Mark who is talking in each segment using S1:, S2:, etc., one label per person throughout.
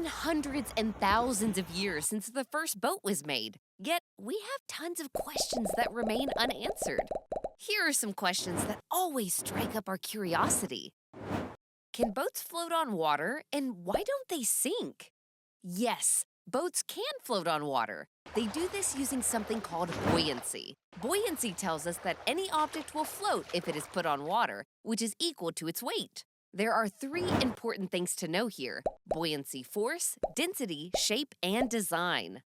S1: been hundreds and thousands of years since the first boat was made, yet we have tons of questions that remain unanswered. Here are some questions that always strike up our curiosity. Can boats float on water, and why don't they sink? Yes, boats can float on water. They do this using something called buoyancy. Buoyancy tells us that any object will float if it is put on water, which is equal to its weight. There are three important things to know here: buoyancy force, density, shape, and design.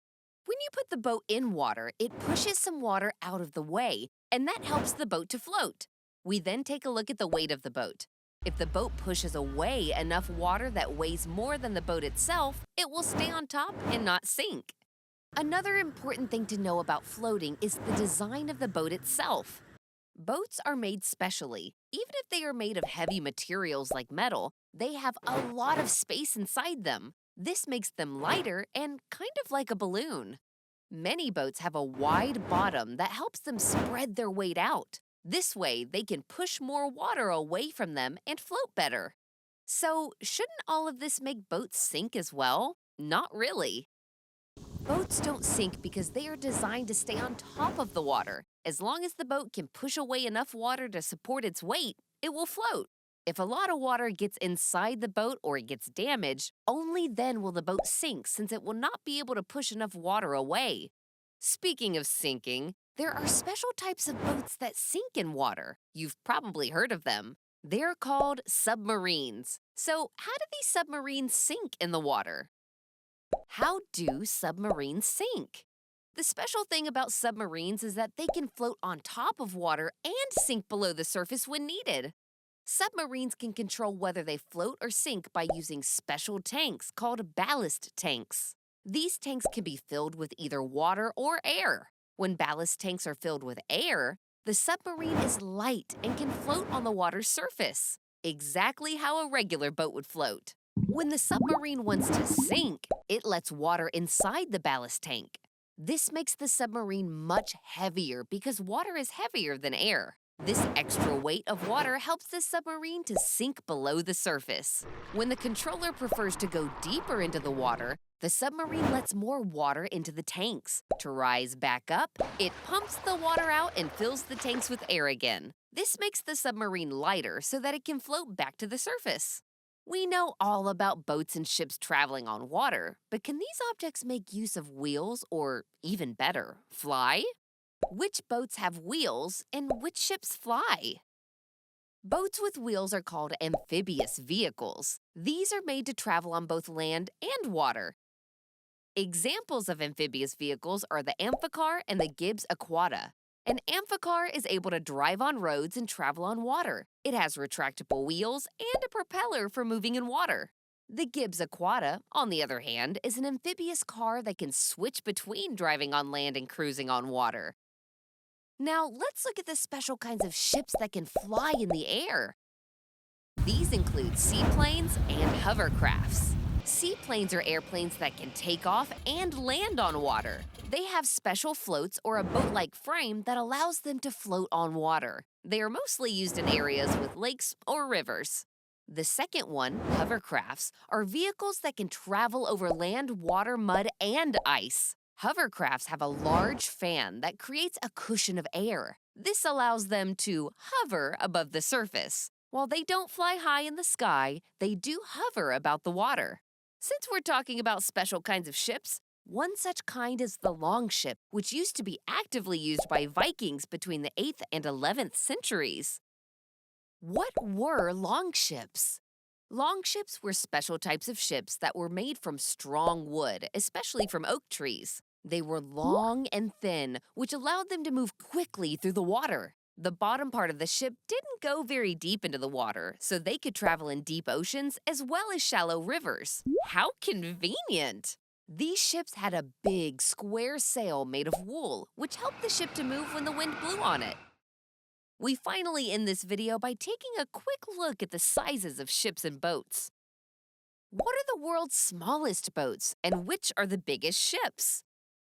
S1: When you put the boat in water, it pushes some water out of the way, and that helps the boat to float. We then take a look at the weight of the boat. If the boat pushes away enough water that weighs more than the boat itself, it will stay on top and not sink. Another important thing to know about floating is the design of the boat itself. Boats are made specially. Even if they are made of heavy materials like metal, they have a lot of space inside them. This makes them lighter and kind of like a balloon. Many boats have a wide bottom that helps them spread their weight out. This way, they can push more water away from them and float better. So, shouldn't all of this make boats sink as well? Not really. Boats don't sink because they are designed to stay on top of the water. As long as the boat can push away enough water to support its weight, it will float. If a lot of water gets inside the boat or it gets damaged, only then will the boat sink, since it will not be able to push enough water away. Speaking of sinking, there are special types of boats that sink in water. You've probably heard of them. They're called submarines. So, how do these submarines sink in the water? How do submarines sink? The special thing about submarines is that they can float on top of water and sink below the surface when needed. Submarines can control whether they float or sink by using special tanks called ballast tanks. These tanks can be filled with either water or air. When ballast tanks are filled with air, the submarine is light and can float on the water's surface, exactly how a regular boat would float. When the submarine wants to sink, it lets water inside the ballast tank. This makes the submarine much heavier because water is heavier than air. This extra weight of water helps the submarine to sink below the surface. When the controller prefers to go deeper into the water, the submarine lets more water into the tanks. To rise back up, it pumps the water out and fills the tanks with air again. This makes the submarine lighter so that it can float back to the surface. We know all about boats and ships traveling on water, but can these objects make use of wheels or, even better, fly? Which boats have wheels and which ships fly? Boats with wheels are called amphibious vehicles. These are made to travel on both land and water. Examples of amphibious vehicles are the amphicar and the Gibbs Aquata. An amphicar is able to drive on roads and travel on water. It has retractable wheels and a propeller for moving in water. The Gibbs Aquata, on the other hand, is an amphibious car that can switch between driving on land and cruising on water. Now, let's look at the special kinds of ships that can fly in the air. These include seaplanes and hovercrafts. Seaplanes are airplanes that can take off and land on water. They have special floats or a boat-like frame that allows them to float on water. They are mostly used in areas with lakes or rivers. The second one, hovercrafts, are vehicles that can travel over land, water, mud, and ice. Hovercrafts have a large fan that creates a cushion of air. This allows them to hover above the surface. While they don't fly high in the sky, they do hover about the water. Since we're talking about special kinds of ships, one such kind is the longship, which used to be actively used by Vikings between the 8th and 11th centuries. What were longships? Longships were special types of ships that were made from strong wood, especially from oak trees. They were long and thin, which allowed them to move quickly through the water. The bottom part of the ship didn't go very deep into the water, so they could travel in deep oceans as well as shallow rivers. How convenient! These ships had a big, square sail made of wool, which helped the ship to move when the wind blew on it. We finally end this video by taking a quick look at the sizes of ships and boats. What are the world's smallest boats, and which are the biggest ships?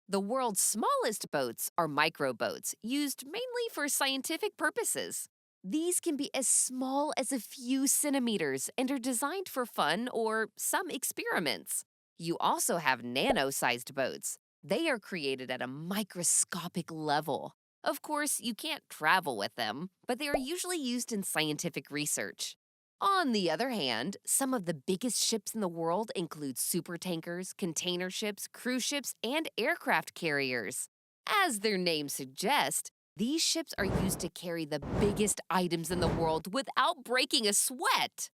S1: The world's smallest boats are microboats, used mainly for scientific purposes. These can be as small as a few centimeters and are designed for fun or some experiments. You also have nano-sized boats. They are created at a microscopic level. Of course, you can't travel with them, but they are usually used in scientific research. On the other hand, some of the biggest ships in the world include supertankers, container ships, cruise ships, and aircraft carriers. As their names suggest, these ships are used to carry the biggest items in the world without breaking a sweat.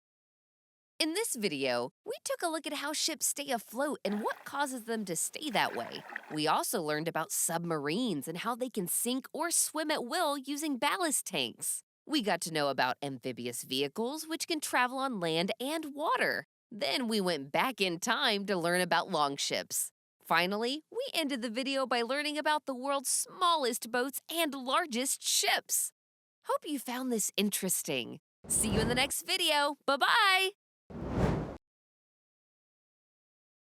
S1: In this video, we took a look at how ships stay afloat and what causes them to stay that way. We also learned about submarines and how they can sink or swim at will using ballast tanks. We got to know about amphibious vehicles, which can travel on land and water. Then we went back in time to learn about longships. Finally, we ended the video by learning about the world's smallest boats and largest ships. Hope you found this interesting. See you in the next video. Bye-bye!